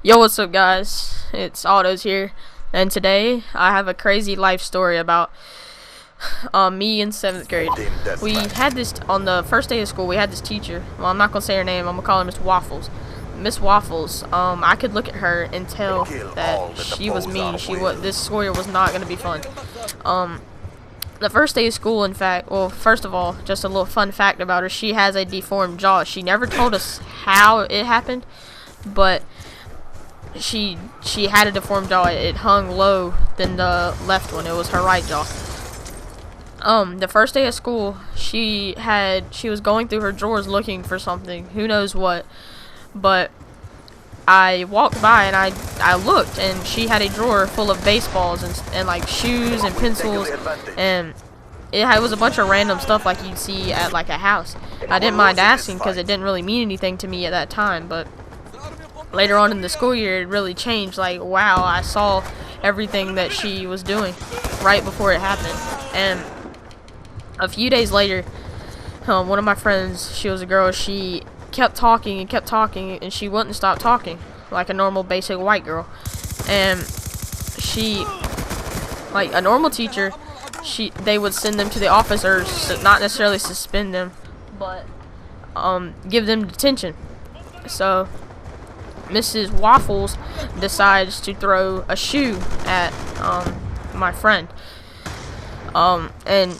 Yo, what's up, guys? It's Autos here, and today I have a crazy life story about me in 7th grade. We had this on the first day of school. We had this teacher. Well, I'm not gonna say her name. I'm gonna call her Miss Waffles. Miss Waffles. I could look at her and tell that she was mean. This school year was not gonna be fun. The first day of school, in fact, well, first of all, just a little fun fact about her: she has a deformed jaw. She never told us how it happened, but she had a deformed jaw. It hung low than the left one. It was her right jaw. The first day of school, she was going through her drawers looking for something, who knows what, but I walked by and I looked, and she had a drawer full of baseballs and like shoes and pencils, and it was a bunch of random stuff like you'd see at like a house. I didn't mind asking because it didn't really mean anything to me at that time, but later on in the school year, it really changed. Like, wow, I saw everything that she was doing right before it happened. And a few days later, one of my friends, she was a girl, she kept talking and she wouldn't stop talking like a normal basic white girl. And she, like a normal teacher, they would send them to the office, or not necessarily suspend them, but give them detention. So Mrs. Waffles decides to throw a shoe at my friend. And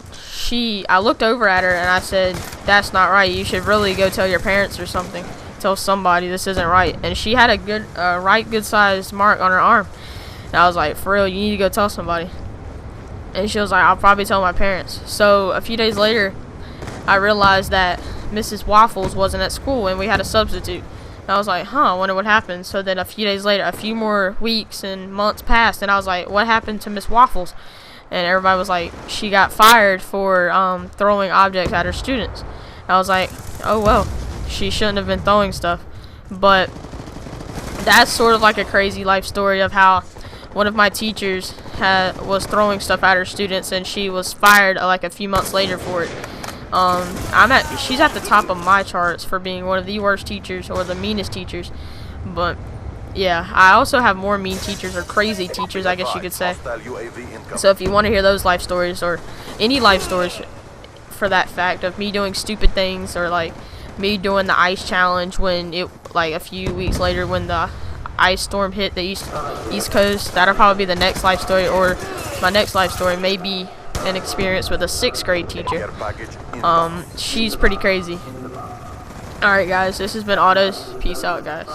I looked over at her and I said, "That's not right. You should really go tell your parents or something. Tell somebody this isn't right." And she had a good sized mark on her arm. And I was like, "For real, you need to go tell somebody." And she was like, "I'll probably tell my parents." So a few days later, I realized that Mrs. Waffles wasn't at school and we had a substitute. And I was like, I wonder what happened. So then a few days later, a few more weeks and months passed, and I was like, what happened to Miss Waffles? And everybody was like, she got fired for throwing objects at her students. And I was like, oh well, she shouldn't have been throwing stuff. But that's sort of like a crazy life story of how one of my teachers was throwing stuff at her students, and she was fired like a few months later for it. She's at the top of my charts for being one of the worst teachers, or the meanest teachers. But yeah, I also have more mean teachers, or crazy teachers, I guess you could say. So if you want to hear those life stories, or any life stories for that fact, of me doing stupid things, or like me doing the ice challenge when like a few weeks later when the ice storm hit the east coast, that'll probably be the next life story. Or my next life story may be an experience with a 6th grade teacher. She's pretty crazy. Alright guys, this has been Autos. Peace out, guys.